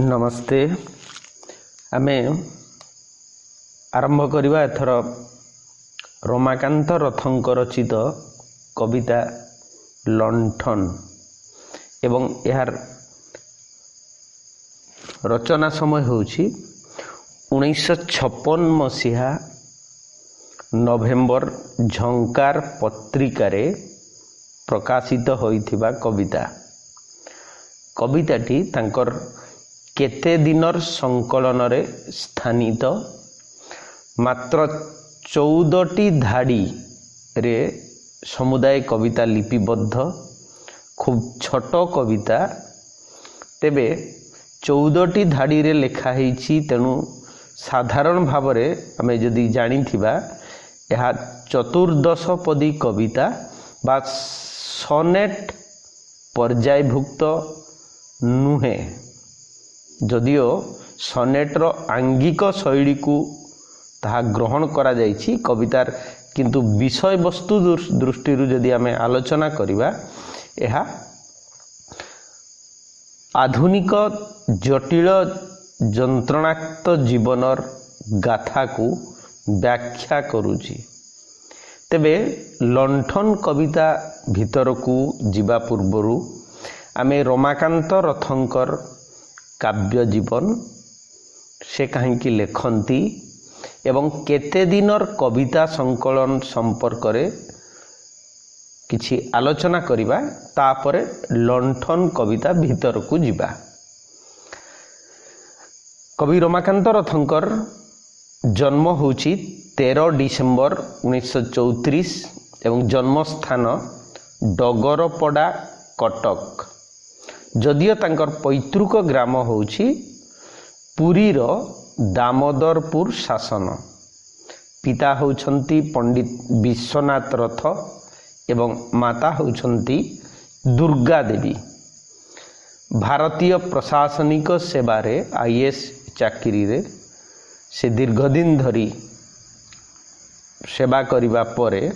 नमस्ते। आमे आरंभ करवा एथर रमाकांत रथंक रचित कविता लंठन एवं यार रचना समय होछि 1956 मसीहा नवेम्बर झंकार पत्रिकारे प्रकाशित होइथिबा कविताटी तांकर केते दिनर संकलन रे स्थानित मात्र 14टी धाड़ी रे समुदाय कविता लिपिबद्ध खूब छोट कविता तेबे 14टी धाड़ी रे लेखा होईछि। तेणु साधारण भाव रे आमे जदि जानिथिबा यह चतुर्दशपदी कविता बा सनेट पर्यायभुक्त नुहे, जदियो सनेटर आंगिक शैली को ताहा ग्रहण करा जाइछि कवितार, किंतु विषय वस्तु दृष्टि जदि आमे आलोचना करिबा यह आधुनिक जटिल जंत्रणाक्त जीवनर गाथा को व्याख्या करुछि। तेबे लंठन कविता भीतर को जीवा पूर्वरु आमे रमाकांत रथंकर काव्य जीवन से कहीं लेखती एवं केते दिनर कविता संकलन संपर्क रे किछि आलोचना करिबा, तापरे लंठन कविता भीतर को जीवा। कवि रमाकांत रथंकर जन्म होछि 13 डिसेम्बर 1934 एवं जन्मस्थान डगरपड़ा कटक। जदियो तांकर पैतृक ग्राम होछि पुरीर दामोदरपुर शासन। पिता होछंती पंडित विश्वनाथ रथ एवं माता होछंती दुर्गा देवी। भारतीय प्रशासनिक सेवारे आईएएस चाकरी रे से दीर्घदिन धरी सेवा करिबा परे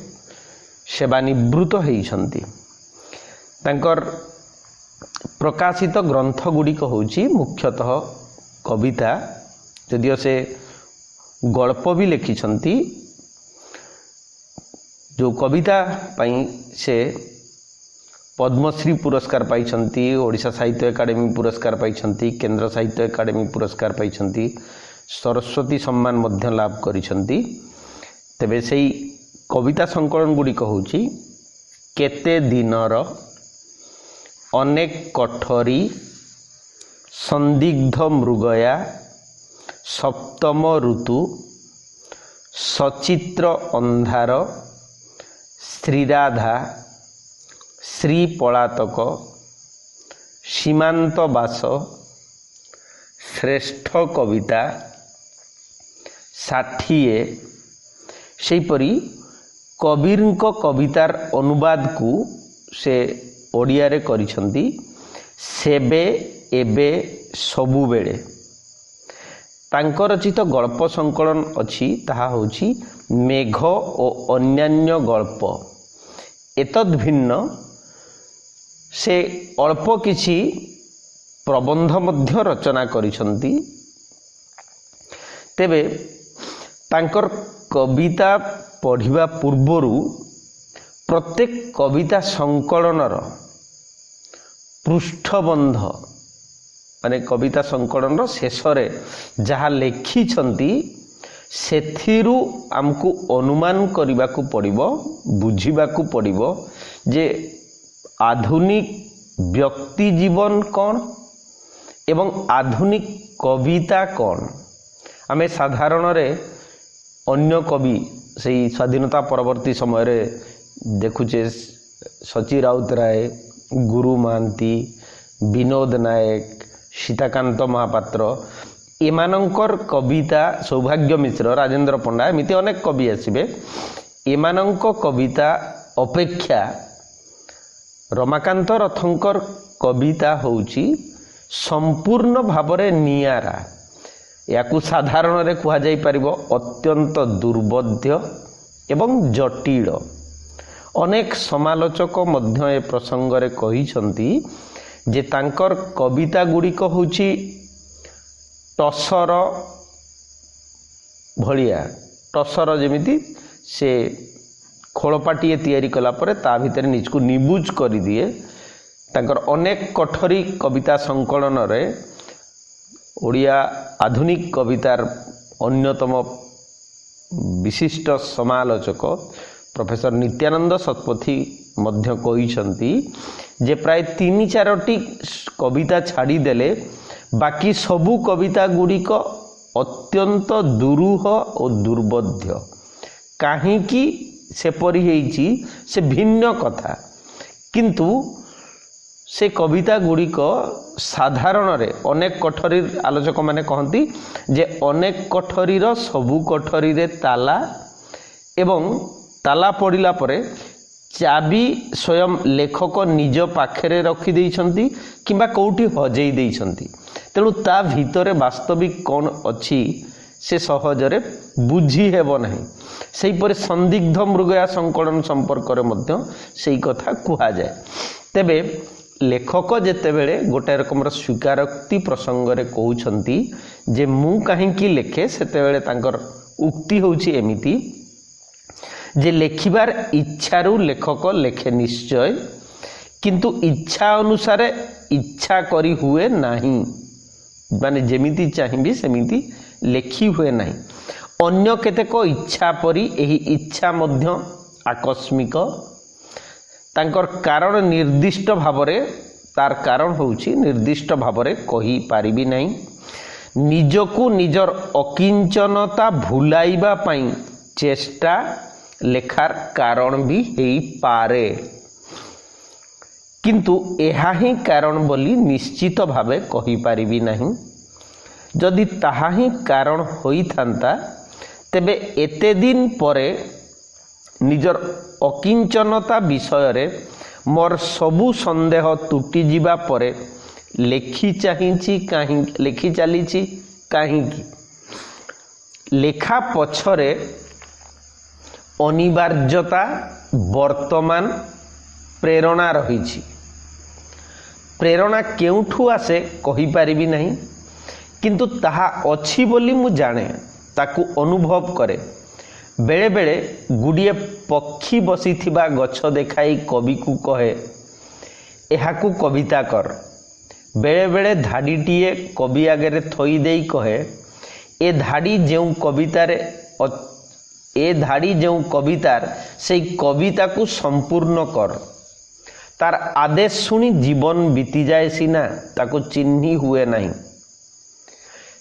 सेवानिवृत्त होइछंती। तांकर प्रकाशित ग्रंथ गुड़िक होछि मुख्यतः कविता, जदियो से गल्प भी लिखिछंती। जो कविता पाई से पद्मश्री पुरस्कार पाइछंती, ओडिशा साहित्य एकाडेमी पुरस्कार पाइछंती, केंद्र साहित्य एकाडेमी पुरस्कार पाइछंती, सरस्वती सम्मान मध्य लाभ करिछंती। तेबे सेई कविता संकलन गुड़िक होछि केते दिनर, अनेक कठोरी, संदिग्ध मृगया, सप्तम ऋतु, सचित्र अंधार, श्रीराधा, श्री पलातक, सीमांतवास, श्रेष्ठ कविता, 60 सेपरी कबीरଙ୍କ कवितार अनुवाद को से ओडिया रे करिछंती। सेबे एबे सबुबेले तांकर रचित गल्प संकलन अछि, ताहा होछि मेघ और अन्यान्य गल्प। एतद् भिन्न से अल्प किछि प्रबंध मध्य रचना करिछंती। तेबे तांकर कविता पढ़िबा पूर्वरु प्रत्येक कविता संकलनर पृष्ठबंध माने कविता संकलन शेष रे जहाँ लेखिछंती सेथिरु आमको अनुमान करिबा को पड़िबो, बुझिबा को पड़िबो जे आधुनिक व्यक्ति जीवन कौन एवं आधुनिक कविता कौन। आमे साधारण रे अन्य कवि से स्वाधीनता परवर्ती समय रे देखुचे सची राउतराय, गुरु महांती, विनोद नायक, सीताकांत महापात्र, एमानंकर कविता, सौभाग्य मिश्र, राजेंद्र पंडा, एमिति अनेक कवि आसिबे। एमानंक कविता अपेक्षा रमाकांत रथंकर कविता होउची संपूर्ण भावरे नियारा। याकू साधारण रे कुहा जाई परिबो अत्यंत दुर्बोध्य एवं जटिल। अनेक समालोचक मध्य ए प्रसंग रे कहिसंती जे तांकर कविता गुड़िक होछि टसर भलिया टसर जेमिति से खोलपाटिए तैयारी कला परे ता भितर निजको निबुज कर दिए। तांकर अनेक कठोरी कविता संकलन रे ओडिया आधुनिक कवितार अन्यतम विशिष्ट समालोचक प्रोफेसर नित्यानंद शतपथी मध्य कहिसंती जे प्राय 3-4टी कविता छाड़ी देले बाकी सबू कविता गुड़िक अत्यंत दुरूह और दुर्बोध्य। काहींकि सेपरि हेइछि से भिन्न कथा, किंतु से कविता गुड़िक साधारण रे अनेक कठोरी आलोचक माने कहती जे अनेक कठोरीर सबू कठोरी रे ताला एवं ताला पड़िला परे चाबी स्वयं लेखक निज पाखरे रखी देइछंती किंबा कोउठी हजेई देइछंती। तेणु ता भितरे वास्तविक कौन अच्छी से सहजरे बुझी हेब नहीं। सेहीपरि संदिग्ध मृगया संकलन संपर्क रे मध्य सेही कथा कुहा जाए। तेबे लेखक जेतेबेले गोटे रकमर स्वीकारोक्ति प्रसंग रे कहउछंती जे मु काहींकी लेखे सेतेबेले तांकर उक्ति होउछि एमिति जे लेखिबार इच्छारू लेखक लेखे निश्चय, किंतु इच्छा अनुसार इच्छा करी हुए नहीं, माने जेमिति चाहिबी सेमिति लेखी हुए नहीं। अन्य केतेक इच्छा परी एही इच्छा मध्य आकस्मिक, तांकर कारण निर्दिष्ट भावरे तार कारण होउछि निर्दिष्ट भावरे कहि पारिबी नहीं। निजकु निजर अकिंचनता भुलाइबा पई चेष्टा लेखार कारण भी हेई पारे, किंतु एहा ही कारण बोली निश्चित भावे कहि पारिबी नहीं। जदि ताहा ही कारण होई थांता तेबे एते दिन परे निजर अकिंचनता विषय रे मोर सबु संदेह तुटी जिबा परे लेखी चलीछि काहींकी। लेखा पछरे अनिवार्यता वर्तमान प्रेरणा रही। प्रेरणा केउठू आसे कहि पारिबी नहीं, किंतु ताहा अछि बोली मु जाने, ताकू अनुभव करे। बेले बेले गुड़िए पक्षी बसीथिबा गछ देखाई कवि को कहे एहाकू कविता कर। बेले बेले धाड़ीटीए कवि आगे थई देई कहे ए धाड़ी जेउ कवितार से कविता को संपूर्ण कर। तार आदेश सुनी जीवन बीती जाए सीना ताको चिन्ही हुए नहीं।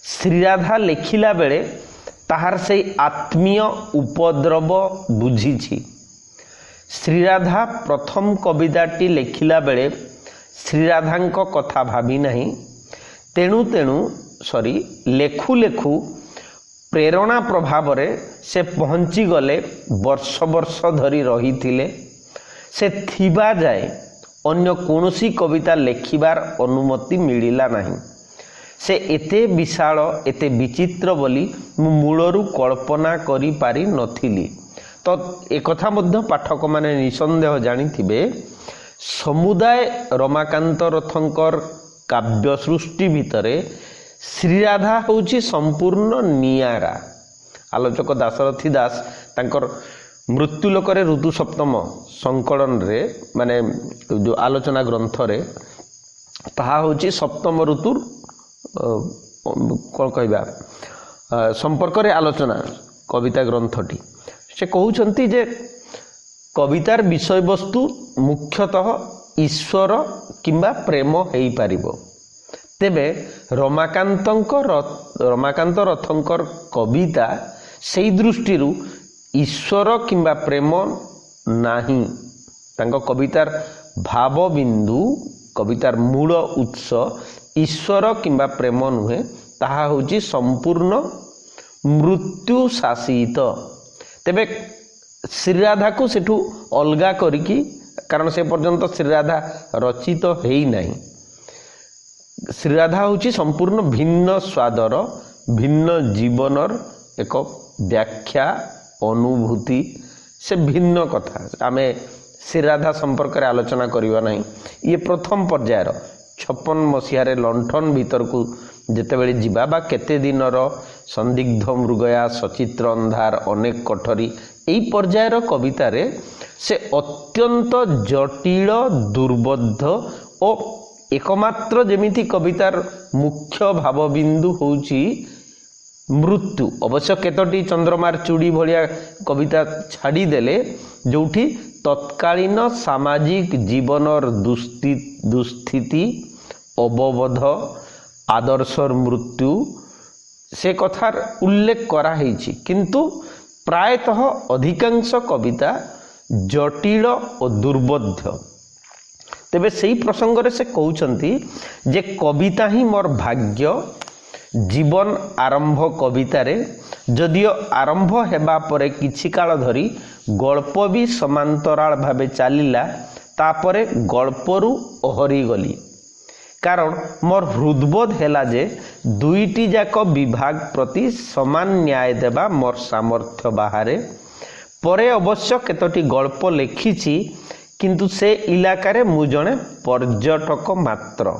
श्रीराधा लेखिला बेले ताहार से आत्मीय उपद्रव बुझीछि। श्रीराधा प्रथम कविताटी लेखिला बेले श्रीराधांक कथा भाबी नहीं। तेणु लेखु लेखु प्रेरणा प्रभाव रे से पहुंची गले वर्ष वर्ष धरी रही थिले। से थिबा जाए अन्य कोनोसी कविता लेखिबार अनुमति मिलिला नहीं। से एते विशाल एते विचित्र बोली मु मूलरू कल्पना करी पारि नथिली। तो एक कथा मध्य पाठक माने निसंदेह जानिथिबे समुदाय रमाकांत रथंकर काव्य सृष्टि भितरे श्रीराधा होची संपूर्ण नियारा। आलोचक दाशरथी दास तांकर मृत्युलोक ऋतु सप्तम संकलन रे माने जो आलोचना ग्रंथ रे ताहा होची सप्तम ऋतुर कौन कहबा संपर्क रे आलोचना कविता ग्रंथटी। से कहउछंती जे कवितार विषय वस्तु मुख्यतः ईश्वर किंबा प्रेम हेई पारिबो। तेबे रमाकांत रथंकर कविता सेई दृष्टि ईश्वर किंबा प्रेम नाही। तांको कवितार भावबिंदु कवितार मूल उत्स ईश्वर किंबा प्रेम नुहे, ताहा होची संपूर्ण मृत्यु शासित। तेबे श्रीराधा को सेठू अलगा करिकी, कारण से पर्यंत श्रीराधा रचित हेई नाही। श्रीराधा होची संपूर्ण भिन्न स्वादर भिन्न जीवनर एक व्याख्या अनुभूति। से भिन्न कथा आमे श्रीराधा संपर्क रे आलोचना करिवा नाही। ये प्रथम पर्यायर 56 मसीह लंठन भीतर को ଯେତେବେଳେ ଯିବା ବା କେତେ ଦିନର ସନ୍ଦିଗ୍ଧ ମୃଗୟା ସଚିତ୍ର ଅନ୍ଧାର ଅନେକ କୋଠରୀ ଏହି ପର୍ଯ୍ୟାୟର କବିତାରେ ସେ ଅତ୍ୟନ୍ତ ଜଟିଳ ଦୁର୍ବୋଧ୍ୟ ଓ एकमात्र जेमिति कवितार मुख्य भावबिंदु होउची मृत्यु। अवश्य केतोटी चंद्रमार चूड़ी भलिया कविता छाड़ी देले जोठी तत्कालीन सामाजिक जीवनर दुस्थिति अवबोध आदर्शर मृत्यु से कथार उल्लेख करा हेछि, किंतु प्रायतः अधिकांश कविता जटिल और दुर्बोध्य। तेबे सही प्रसंग रे से कहउछंती जे कविता ही मोर भाग्य। जीवन आरंभ कवितारे जदियो आरंभ हेबा परे किछि काल धरी गल्प भी समांतराल भावे चलिला, तापरे गल्परू ओहरी गली, कारण मोर हृदबोध हैला जे दुईटी जाक विभाग प्रति समान न्याय देबा मोर सामर्थ्य बाहारे। परे अवश्य केतोटी गल्प लेखिछि, किंतु से इलाकारे मु जणे पर्यटक मात्र।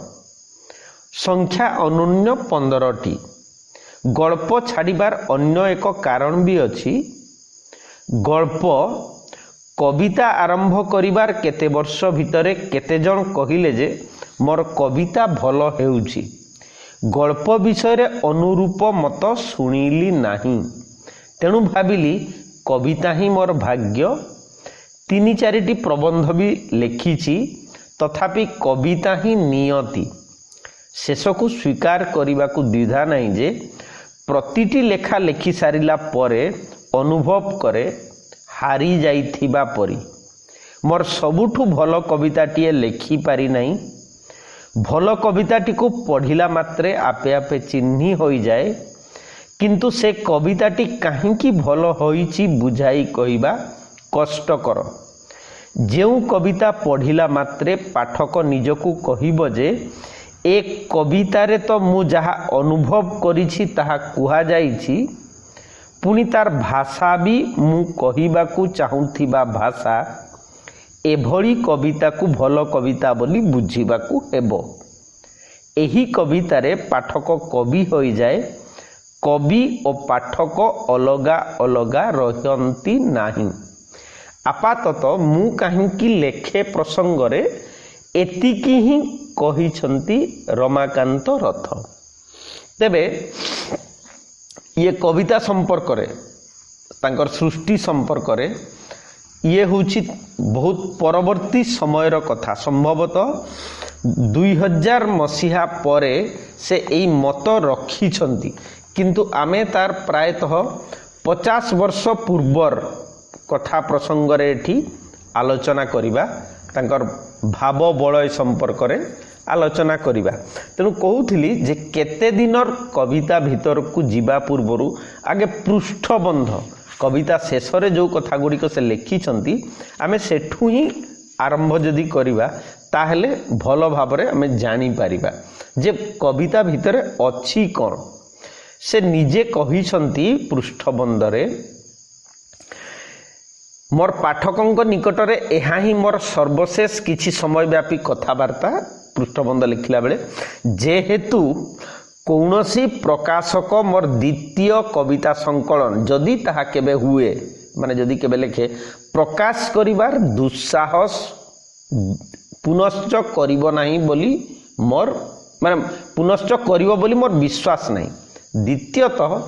संख्या अनुन्य 15टी। गल्प छाड़िबार अन्य एक कारण भी अछि। गल्प कविता आरंभ करिबार केते वर्ष भितरे केते जन कहिले जे मोर कविता भल हेउछि, गल्प विषय रे अनुरूप मत सुनिली नाही, तेणु भाबिली कविता ही मोर भाग्य। 3-4टी प्रबंध भी लिखिछि, तथापि कविता ही नियति। शेषकु स्वीकार करने को द्विधा नहीं जे प्रतिटी लेखा लेखि सारिला परे अनुभव करे हारी जाइथिबा परी मोर सबुठु भल कविताटीए लेखि पारि नहीं। भल कविताटी को पढ़िला मात्रे आपे आपे चिन्ही होई जाए, किंतु से कविताटी काहींकी भल होईची बुझाई कहिबा कष्टकर। जेउ कविता पढ़िला मात्रे पाठक निजकू कहिबो जे एक कवितारे तो मु जहा अनुभव करिछि ताहा कुहा जाइछि, पुनि तार भाषा भी मु कहिबाकू चाहुथिबा भाषा, एभली कविता को भल कविता बोली बुझिबाकू हेबो। एही कवितारे पाठक कवि होई जाए, कवि और पाठक अलगा अलगा रहंती नाही। आपाततः मु काहींकी लेखे प्रसंगरे एतिकी ही कहिछंती रमाकांत रथ। तेबे ये कविता संपर्क रे तांकर सृष्टि संपर्क रे ये होची बहुत परवर्ती समयर कथा। संभवतः 2000 मसीहा परे से एई मत रखिछंती, किंतु आमे तार प्रायतः 50 वर्ष पूर्वर कथा प्रसंग रे एठी आलोचना करिबा, तांकर भाव बलय संपर्क रे आलोचना करिबा। तेणु कहूथिली जे केते दिनर कविता भीतर को जीवा पूर्वरु आगे पृष्ठबंध कविता शेष रे जो कथा गुड़िक से लिखिछंती आमे सेठू ही आरंभ जदि करिबा ताहले भल भाबरे आमे जानि पारिबा जे कविता भीतर अछि कोन। से निजे कहिछंती पृष्ठबंध रे, मोर पाठकों निकटरे एहा ही मोर सर्वशेष किछि समय व्यापी कथबार्ता। पृष्ठबंध लिखला बेले जेहेतु कौनसी प्रकाशक मोर द्वितीय कविता संकलन जदि ताहा केबे हुए, माने जदि केबे लेखे प्रकाश करिबार दुस्साहस पुनश्च करिबो नाही बोली मोर, माने पुनश्च करिबो बोली मोर विश्वास नाही। द्वितीयतः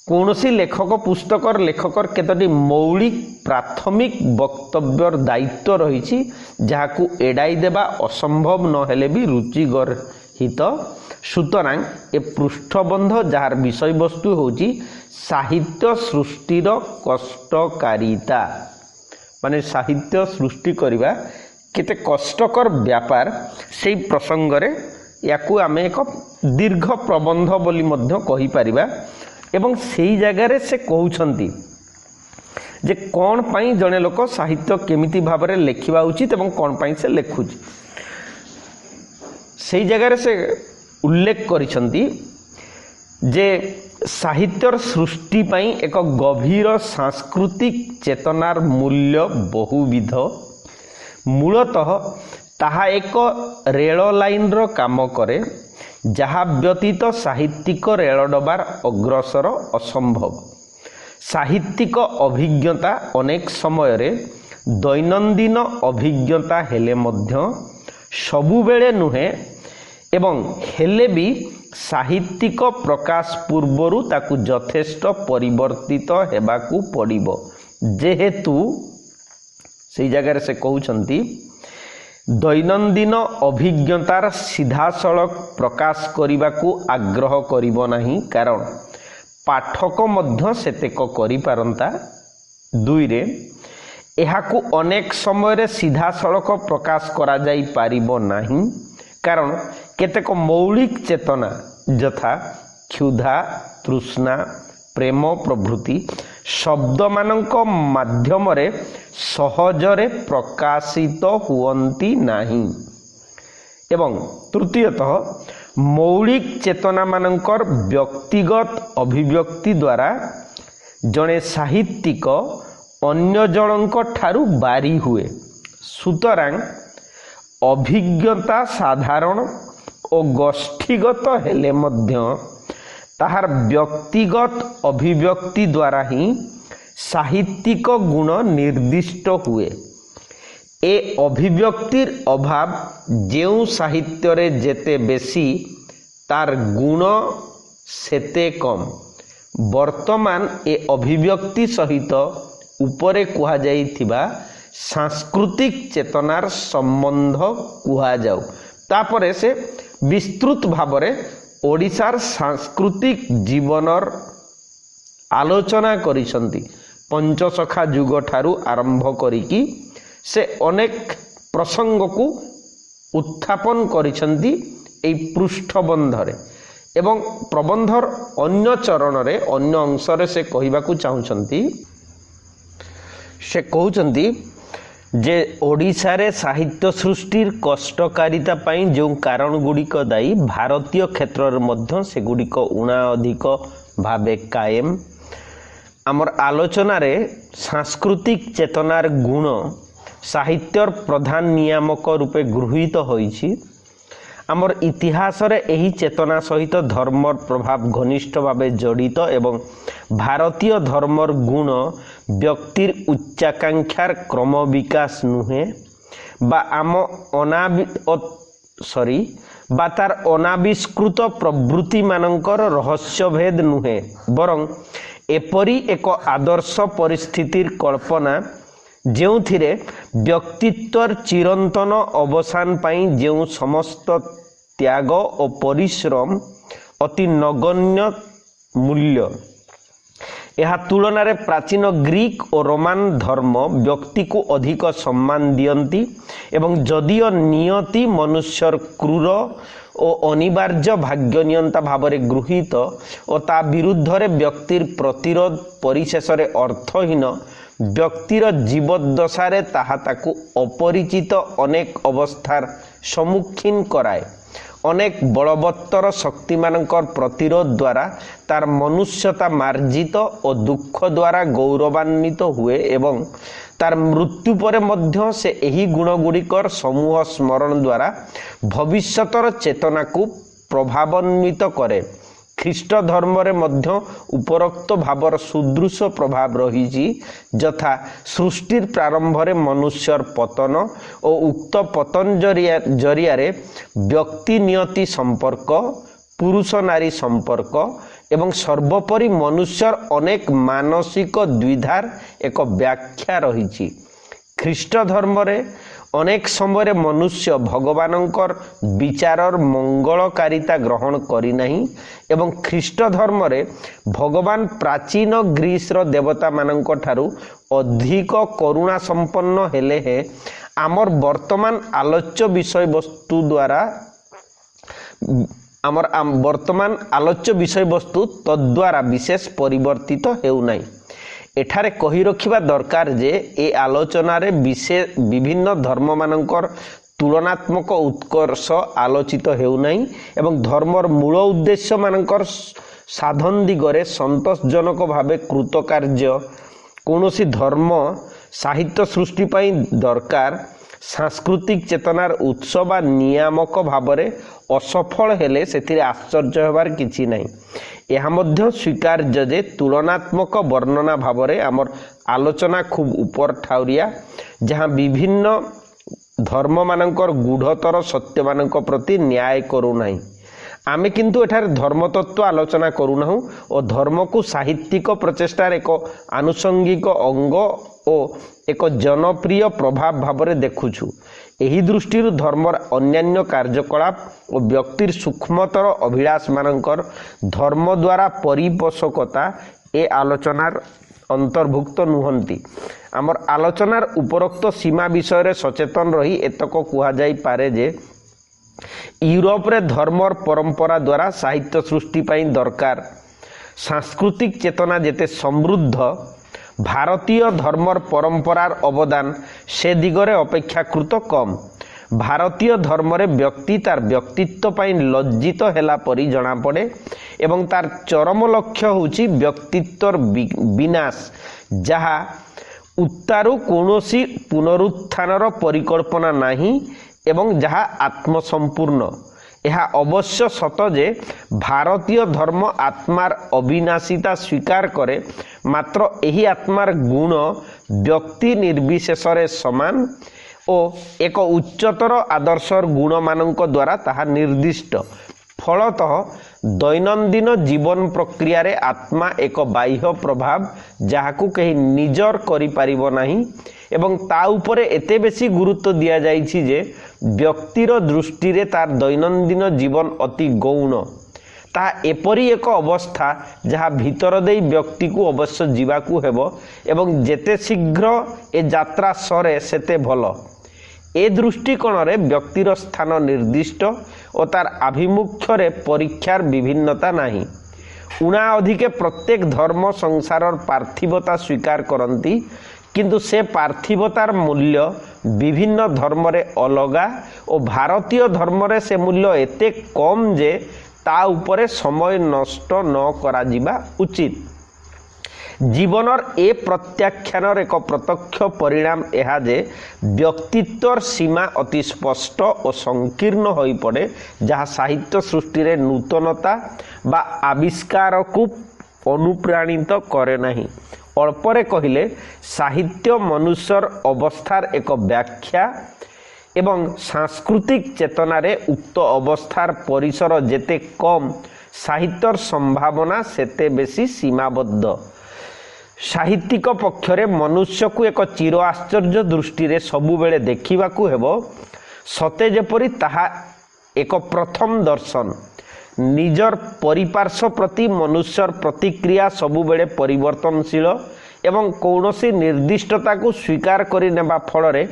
कौनसी लेखक पुस्तकर लेखकर केतोटी मौलिक प्राथमिक वक्तव्यर दायित्व रही जहाकू एड़ाई देबा असंभव न हेले भी रुचिगर्हित। सुतरां ए पृष्ठबंध जार विषय वस्तु होची साहित्य सृष्टिर कष्टकारिता, माने साहित्य सृष्टि करिबा केते कष्टकर व्यापार। सेई प्रसंग रे याकू आमे एक दीर्घ प्रबंध बोली मध्य कहि परिबा। एवं सेई जगार से कहउछंती जे कौन पाई जने लोक साहित्य केमिति भाबरे लेखिबा उचित एवं कौन पाई से लेखुची। सेई जगार से उल्लेख करिछंती जे साहित्यर सृष्टि पाई एक गभीर सांस्कृतिक चेतनार मूल्य बहुविध। मूलतः ताहा एक रेल लाइन रो काम करे। जहा व्यतीत साहित्यिक रेल डबार अग्रसर असंभव। साहित्यिक अभिज्ञता अनेक समय रे दैनंदिन अभिज्ञता हेले मध्य सबुबेले नुहे एवं हेले भी साहित्यिक प्रकाश पूर्वरु ताकू यथेष्ट परिवर्तित हेबाकू पड़िबो। जेहेतु से जगह से कहउछंती दैनंदिन अभिज्ञतार सीधासलख प्रकाश करिबाकू आग्रह करिबो नाही, कारण पाठक मध्य सेतेक करि पारंता। दुई रे एहाकू अनेक समय रे सीधासलख प्रकाश करा जाई पारिबो नाही, कारण केतेक मौलिक चेतना यथा क्षुधा, तृष्णा, प्रेम प्रभृति शब्द मानक माध्यम रे सहजरे प्रकाशित हुअंती नाही। एवं तृतीयतः मौलिक चेतना मानकर व्यक्तिगत अभिव्यक्ति द्वारा जड़े साहित्यिक अन्य जनक ठारू बारी हुए। सुतरां अभिज्ञता साधारण और गोष्ठीगत हेले मध्य ताहार व्यक्तिगत अभिव्यक्ति द्वारा ही साहित्यिक गुण निर्दिष्ट हुए। ए अभिव्यक्तिर अभाव जेउ साहित्य रे जेते बेसी तार गुण सेते कम। वर्तमान ए अभिव्यक्ति सहित उपरे कुहा जाइथिबा सांस्कृतिक चेतनार संबंध कुहा जाऊ। तापरे से विस्तृत भावरे ओडिशार सांस्कृतिक जीवनर आलोचना करिसंती। पंचसखा युग ठारू आरंभ करिकी से अनेक प्रसंग को उत्थापन करिसंती एई पृष्ठबंधरे। एवं प्रबंधर अन्य चरण रे अन्य अंश रे से कहिबाकू चाहुचंती। से कहउचंती जे ओडिशा रे साहित्य सृष्टिर कष्टकारिता पाई जो कारण गुड़िक दायी भारतीय क्षेत्र मध्य से गुड़िक उणा अधिक भावे कायम। आमर आलोचना रे सांस्कृतिक चेतनार गुण साहित्यर प्रधान नियामक रूपे गृहीत होईछि। आमर इतिहास रे एही चेतना सहित धर्मर प्रभाव घनिष्ठ भावे जड़ित एवं भारतीय धर्मर गुण व्यक्तिर उच्चाकांक्षार क्रम विकास नुहे बा आम बा तार अनाविष्कृत प्रवृत्ति मानकर रहस्यभेद नुहे, बरं एपरी एक आदर्श परिस्थितिर कल्पना जेउथिरे व्यक्तित्वर चिरंतन अवसान पाई जेउ समस्त त्याग और परिश्रम अति नगण्य मूल्य। यह तुलन रे प्राचीन ग्रीक और रोमान धर्म व्यक्ति को अधिक सम्मान दियंती एवं जदियो नियति मनुष्यर क्रूर और अनिवार्य भाग्यनियंता भावरे गृहीत और ता विरुद्ध रे व्यक्तिर प्रतिरोध परिशेष रे अर्थहीन व्यक्तिर जीवदशारे ताहा ताकू अपरिचित अनेक अवस्थार सम्मुखीन कराए। अनेक बलवत्तर शक्ति मानकर प्रतिरोध द्वारा तार मनुष्यता मार्जित और दुख द्वारा गौरवान्वित हुए एवं तार मृत्यु परे मध्य से एही गुणगुड़िकर समूह स्मरण द्वारा भविष्यतर चेतना को प्रभावान्वित करे। ख्रीष्ट धर्म रे मध्य उपरोक्त भावर सुदृश प्रभाव रही, यथा सृष्टिर प्रारंभ रे मनुष्यर पतन और उक्त पतन जरिया रे व्यक्ति नियति संपर्क, पुरुष नारी संपर्क एवं सर्वोपरि मनुष्यर अनेक मानसिक द्विधार एक व्याख्या रही। ख्रीष्ट धर्म रे अनेक समय मनुष्य भगवानंकर विचारर मंगलकारिता ग्रहण करी नहीं एवं ख्रीष्ट धर्म रे भगवान प्राचीन ग्रीसर देवता मानक ठारू अधिक करुणा संपन्न हेले हे आमर वर्तमान आलोच्य विषय वस्तु द्वारा वर्तमान आलोच्य विषय वस्तु तद्वारा विशेष परिवर्तित हेउ नहीं। एठारे कही रखिबा दरकार जे ए आलोचना रे विशेष विभिन्न धर्म मानकर तुलनात्मक उत्कर्ष आलोचित हेउ नहीं एवं धर्मर मूल उद्देश्य मानकर साधन दिगरे संतोषजनक भावे कृतकार्य कौनसी धर्म साहित्य सृष्टि पाई दरकार सांस्कृतिक चेतनार उत्स बा नियामक भावरे असफल हेले सेथिरे आश्चर्य हेबार किछि नाही। यह मध्य स्वीकार्य जे तुलनात्मक वर्णना भावरे आमर आलोचना खूब ऊपर ठाउरिया, जहाँ विभिन्न धर्म मानकर गूढ़तर सत्य मानक प्रति न्याय करू नाही। आमे किंतु एठार धर्मतत्व आलोचना करूना और धर्म को साहित्यिक प्रचेष्टार एक आनुषंगिक अंग और एक जनप्रिय प्रभाव भावरे देखुछु। एही दृष्टि धर्मर अन्यान्य कार्यकलाप और व्यक्तिर सूक्ष्मतर अभिलाष मानकर धर्म द्वारा परिपोषकता ए आलोचनार अंतर्भुक्त नुहंती। आमर आलोचनार उपरोक्त सीमा विषय सचेतन रही एतक कुहा जाई पारे जे यूरोप रे धर्मर परंपरा द्वारा साहित्य सृष्टि पाई दरकार सांस्कृतिक चेतना जेते समृद्ध, भारतीय धर्मर परंपरार अवदान से दिगरे अपेक्षाकृत कम। भारतीय धर्म रे व्यक्ति तार व्यक्तित्व पाई लज्जित हेला परी जना पड़े एवं तार चरम लक्ष्य होची व्यक्तित्वर विनाश, जहा उत्तारु कौनसी पुनरुत्थानर परिकल्पना नहीं एवं जहा आत्मसंपूर्ण। यह अवश्य सत जे भारतीय धर्म आत्मार अविनाशिता स्वीकार करे, मात्र एही आत्मार गुण व्यक्ति निर्विशेषरे समान और एक उच्चतर आदर्शर गुण मानक द्वारा ताहा निर्दिष्ट। फलतः दैनंदिन जीवन प्रक्रिया रे आत्मा एक बाह्य प्रभाव जहाकू कहीं निजर करि पारिबो नाही एवं ता उपरे एते बेसी गुरुत्व दिया जाइछि जे व्यक्तिर दृष्टि रे तार दैनंदिन जीवन अति गौण। ता एपरी एक अवस्था जहा भीतर देई व्यक्ति को अवश्य जीवाकू हेबो एवं जेते शीघ्र ए यात्रा सरे सेते भल। ए दृष्टिकोण रे व्यक्तिर स्थान निर्दिष्ट और तार आभिमुख्य रे परीक्षार विभिन्नता नहीं। उना अधिके प्रत्येक धर्म संसारर पार्थिवता स्वीकार करती, किंतु से पार्थिवतार मूल्य विभिन्न धर्म रे अलगा और भारतीय धर्म रे से मूल्य एते कम जे ता उपरे समय नष्ट न करा जिबा उचित। जीवनर ए प्रत्याख्यानर एक प्रत्यक्ष परिणाम यह जे व्यक्तित्वर सीमा अति स्पष्ट और संकीर्ण होई पड़े, जहाँ साहित्य सृष्टि रे नूतनता बा आविष्कार को अनुप्राणित करे नहीं। अल्परे कहिले साहित्य मनुष्यर अवस्थार एक व्याख्या एवं सांस्कृतिक चेतनारे उक्त अवस्थार परिसर जेते कम, साहित्यर संभावना सेते बेसी सीमाबद्ध। साहित्यिक पक्षरे मनुष्य को एक चिर आश्चर्य दृष्टि रे सबु बेले देखिबाकू हेबो, सते जेपरि ताहा एक प्रथम दर्शन। निजर परिपार्श्व प्रति मनुष्यर प्रतिक्रिया सबु बेले परिवर्तनशील एवं कौनसी निर्दिष्टता को स्वीकार करि नेबा फलरे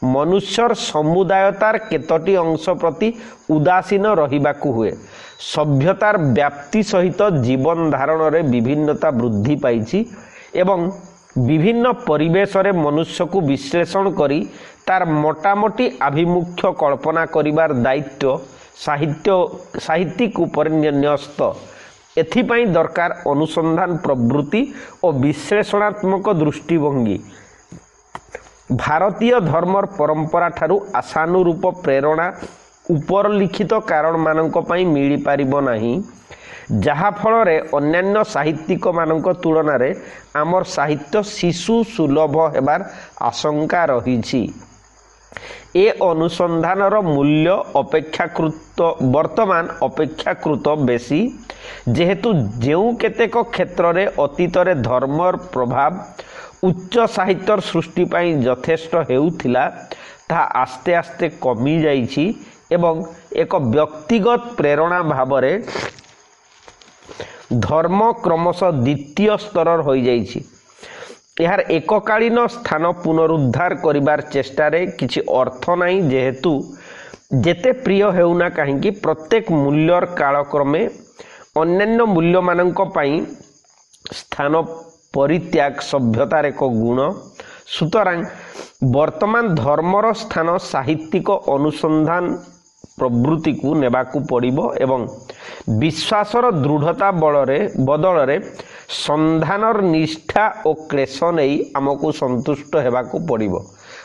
मनुष्यर समुदायतार केतोटी अंश प्रति उदासीन रहिबाकू हुए। सभ्यतार व्याप्ति सहित जीवन धारण रे विभिन्नता वृद्धि पाइछि एवं विभिन्न परिवेश रे मनुष्य को विश्लेषण करी तार मोटामोटी आभिमुख्य कल्पना करिबार दायित्व साहित्यिक उपर न्यस्त। एथिपाई दरकार अनुसंधान प्रवृत्ति और विश्लेषणात्मक दृष्टिभंगी। भारतीय धर्मर परंपरा ठारू आशानुरूप प्रेरणा उपरलिखित कारण मानक पई मिली पारिबो नाही, जहा फल रे अन्यान्य साहित्यिक मानक तुलना रे आमर साहित्य शिशु सुलभ हेबार आशंका रहिछि। ए अनुसंधानर मूल्य अपेक्षाकृत वर्तमान अपेक्षाकृत बेसी, जेहेतु जेउ केतेक क्षेत्र रे अतीतरे धर्मर प्रभाव उच्च साहित्यर सृष्टि पाई यथेष्ट हेउथिला, ताहा आस्ते आस्ते कमी जाइछि एवं एक व्यक्तिगत प्रेरणा भावरे धर्म क्रमशः द्वितीय स्तर हो जाइछि। यार एककालीन स्थान पुनरुद्धार करिबार चेष्टारे किछि अर्थ नाही, जेहेतु जेते प्रिय हेउना काहींकि प्रत्येक मूल्यर कालक्रमे अन्यान्य मूल्य मानक पई स्थान परित्याग सभ्यतार एक गुण। सुतरां वर्तमान धर्मर स्थान साहित्यिक अनुसंधान प्रवृत्ति को नेबाकू पड़िबो एवं विश्वासर दृढ़ता बदल संधानर निष्ठा और क्लेश नहीं आमको संतुष्ट हेबाकू पड़िबो।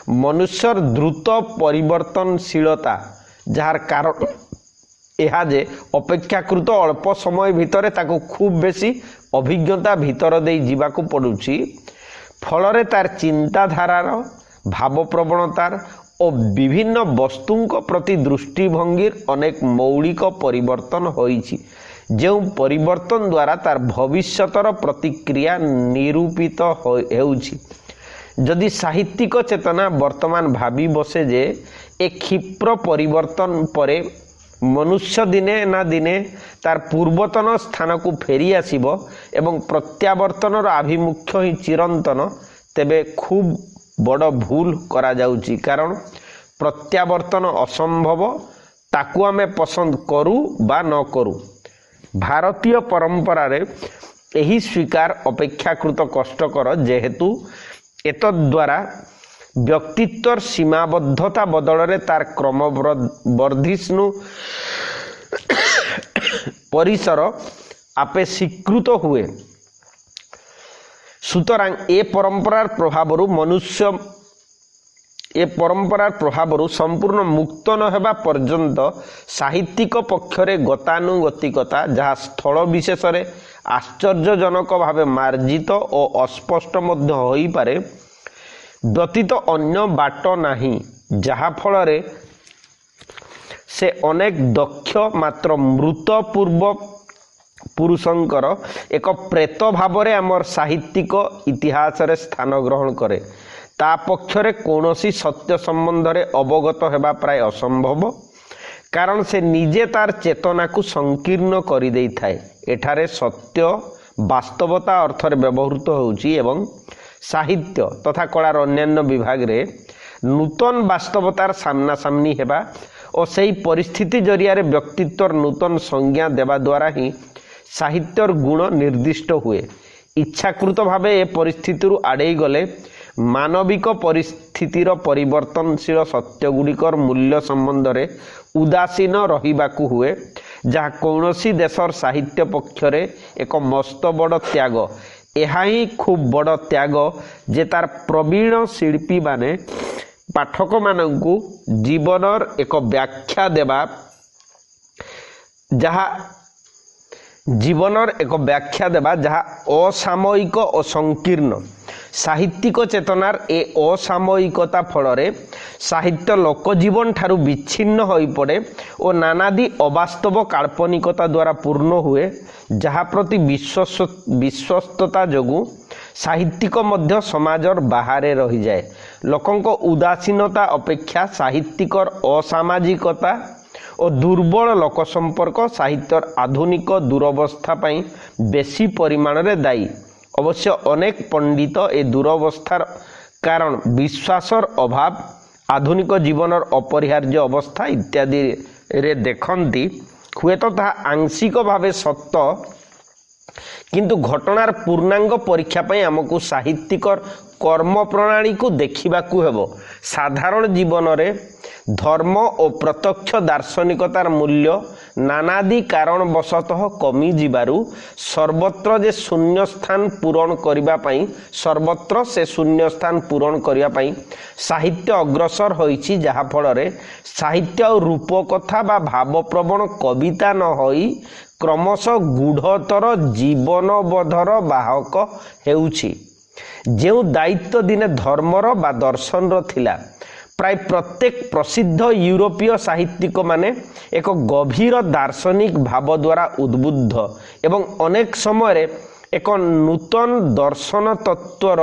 मनुष्यर द्रुत परिवर्तनशीलता जार कारण यह जे अपेक्षाकृत अल्प समय भितर ताको खूब बेसी अभिज्ञता भितर दे जीवाकू पड़ुछि फल तार चिंताधारार भाव प्रवणतार और विभिन्न वस्तुओं प्रति दृष्टिभंगीर अनेक मौलिक परिवर्तन होइछि जो परिवर्तन द्वारा तार भविष्यतर प्रतिक्रिया निरूपित होउछि। जदि साहित्यिक चेतना वर्तमान भावी बसे जे एक क्षिप्र परिवर्तन परे मनुष्य दिने ना दिने तार पूर्वतन स्थान को फेरी आसिबो एवं प्रत्यावर्तनर आभिमुख्य ही चिरंतन तेबे खूब बड़ भूल करा जाउची कारण प्रत्यावर्तन असंभव ताकू आमे पसंद करू बा न करू। भारतीय परंपरा रे एही स्वीकार अपेक्षाकृत कष्टकर जेहेतु एतद्वारा व्यक्तित्वर सीमाबद्धता बदल तार क्रमवर्धिष्णु परिसर आपे स्वीकृत हुए। सुतरां ए परंपरार प्रभावरु संपूर्ण मुक्त न हेबा पर्यंत साहित्यिक पक्षरे गतानुगतिकता जहाँ स्थल विशेष आश्चर्यजनक भावे मार्जित और अस्पष्ट मध्य होई पारे व्यतीत अन्य बाट नाही जहाँ फल से अनेक दक्ष मात्र मृत पूर्व पुरुषंकर एक प्रेत भावरे आमर साहित्यिक इतिहास रे स्थान ग्रहण करे ता पक्षरे कौनसी सत्य संबंध रे अवगत हेबा प्राय असंभव कारण से निजे तार चेतना को संकीर्ण करि देई थाए। एठारे सत्य वास्तवता अर्थ रे व्यवहृत होउची एवं साहित्य तथा कलार अन्यान्य विभाग रे नूतन वास्तवतार सामना सामनी हेबा और सही परिस्थिति जरिया रे व्यक्तित्वर नूतन संज्ञा देवा द्वारा ही साहित्यर गुण निर्दिष्ट हुए। इच्छाकृत भावे ए परिस्थिति आड़े गले मानविक परिस्थितिर परिवर्तनशील सत्य गुड़िकर मूल्य संबंध रे उदासीन रहिबाकू हुए जहाँ कौनसी देशर साहित्य पक्षरे एक मस्त बड़ त्याग यह ही खूब बड़ त्याग जे तार प्रवीण शिल्पी माने पाठक मानू जीवनर एक व्याख्या देवा जहाँ जीवनर एक व्याख्या देवा जहाँ असामयिक और संकीर्ण साहित्यिक चेतनार ए असामयिकता फल साहित्य लोकजीवन ठारू विच्छिन्न होई पड़े और नानादी अवास्तव काल्पनिकता द्वारा पूर्ण हुए जहाँ प्रति विश्वस्तता जोगु साहित्यिक मध्य समाजर बाहरे रही जाए। लोकंको उदासीनता अपेक्षा साहित्यिकर असामाजिकता और दुर्बल लोक संपर्क साहित्यर आधुनिक दुरवस्था पाई बेसी परिमाण रे दायी। अवश्य अनेक पंडित ए दुरवस्थार कारण विश्वासर अभाव आधुनिक जीवनर अपरिहार्य अवस्था इत्यादि रे देखंती हुए तो ताहा आंशिक भावे सत्य किंतु घटनार पूर्णांग परीक्षा पाई हमकु साहित्यिकर कर्म प्रणाली को देखिबाकू हेबो। साधारण जीवन रे धर्म और प्रत्यक्ष दार्शनिकतार मूल्य नानादी कारणवशतः कमी जिबारु सर्वत्र जे शून्य स्थान पूरण करिबा पाई सर्वत्र से शून्य स्थान पूरण करिबा पाई साहित्य अग्रसर होइछि जहा फल रे साहित्य और रूपकथा बा भावप्रवण कविता न होई क्रमशः गूढ़तर जीवनबोधर बाहक हेउछि। जो दायित्व दिने धर्मर बा दर्शनर थिला प्राय प्रत्येक प्रसिद्ध यूरोपीय साहित्यिक माने एक गभीर दार्शनिक भाव द्वारा उद्बुद्ध एवं अनेक समय एक नूतन दर्शन तत्वर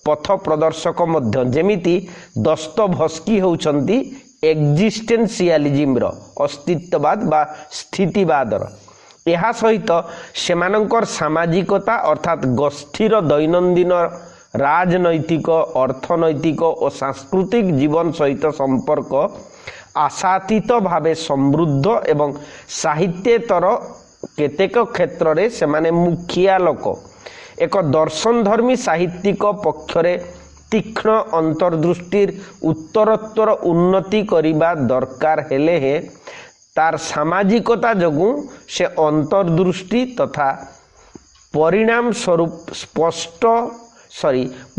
पथ प्रदर्शक मध्य जेमिति दस्तोभस्की होउछंती एक्जिस्टेंशियलिज्म रो अस्तित्ववाद बा स्थितिवादर यह सहित सेमानंकर सामाजिकता अर्थात गोष्ठीर दैनंदिन राजनैतिक अर्थनैतिक और सांस्कृतिक जीवन सहित संपर्क आशातीत भावे समृद्ध एवं साहित्येतर केतेक क्षेत्र रे सेमाने मुखिया लोक एक दर्शनधर्मी साहित्यिक पक्षरे तीक्ष्ण अंतर्दृष्टिर उत्तरोत्तर उन्नति करिबा दरकार हेले हे तार सामाजिकता जोगु से अंतर्दृष्टि तथा परिणाम स्वरूप स्पष्ट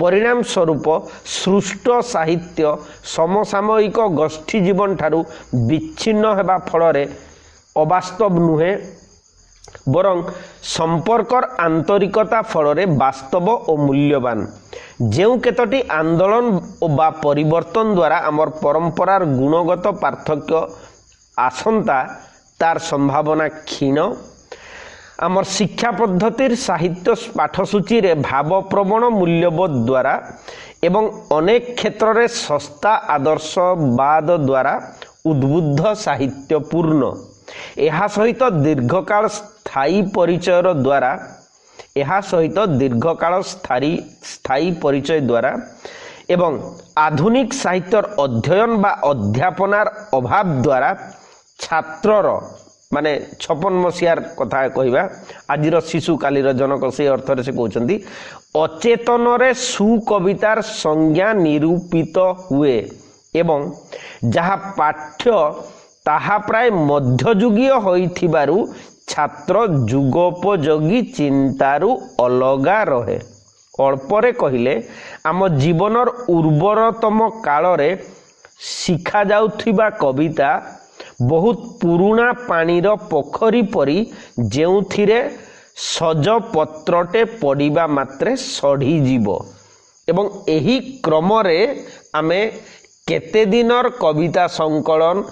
परिणाम स्वरूप सृष्ट साहित्य समसामयिक गोष्ठी जीवन ठारू विच्छिन्न होगा फल अवास्तव नुहे बरं संपर्कर आंतरिकता फल वास्तव और मूल्यवान। जो केतोटी आंदोलन बा परिवर्तन द्वारा आमर परंपरार गुणगत पार्थक्य आसंता तार संभावना क्षीण। आमर शिक्षा पद्धतिर साहित्य पाठसूची रे भावप्रवण मूल्यबोध द्वारा एवं अनेक क्षेत्र रे सस्ता आदर्शवाद द्वारा उद्बुद्ध साहित्यपूर्ण एहा सहित दीर्घकाल स्थायी परिचयर द्वारा स्थायी परिचय द्वारा एवं आधुनिक साहित्यर अध्ययन बा अध्यापनार अभाव द्वारा छात्रर माने 56 मसीहार कथा कहवा आज शिशु कालीर जनक से अर्थ से कहते अचेतन रे सुकवितार संज्ञा निरूपित हुए एवं जहा पाठ्य ताहा प्राय मध्ययुगीय होइथिबारु छात्र जुगोपयोगी चिंतारू अलगा रहे। अल्परे कहिले आम जीवनर उर्वरतम कालरे शिखा जाउथिबा कविता बहुत पुराणा पानीर पोखरी परी जेउथिरे सज पत्रटे पड़िबा मात्रे सढ़ी जीव एवं एही क्रमरे आमे केते दिनर कविता संकलन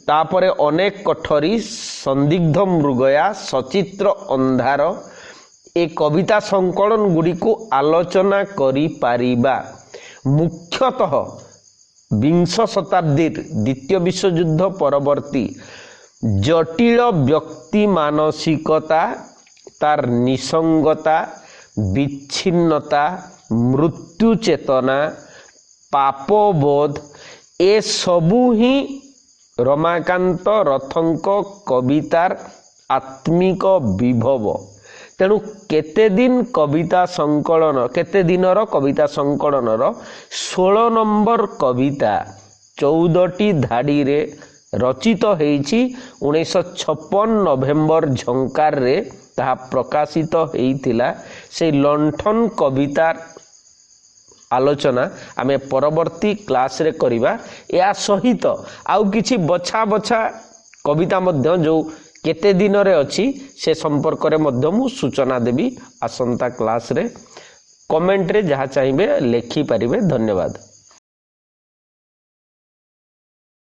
तापरे अनेक कठोरी संदिग्ध मृगया सचित्र अंधार ए कविता संकलन गुड़ी को आलोचना करी पारिबा। मुख्यतः 20 शताब्दीर द्वितीय विश्वयुद्ध परवर्ती जटिल व्यक्ति मानसिकता तार निसंगता विच्छिन्नता मृत्यु चेतना पापबोध ए सबू ही रमाकांत रथंक कवितार आत्मिक विभव। तेणु केते दिन कविता संकलन केते दिनर कविता संकलनर 16 नंबर कविता 14टी धाड़ी रे रचित होईछि 1956 नवेम्बर झंकार रे ताहा प्रकाशित होइतिला। से लंठन कवितार आलोचना आमे परवर्ती क्लास रे करिबा। या सहित आउ किछि बछा बछा कविता मध्य जो केते दिन रे अछि से संपर्क रे मध्य मु सूचना देबी आसंता क्लास रे। कमेंट रे जहा चाहिबे लेखि पारिबे। धन्यवाद।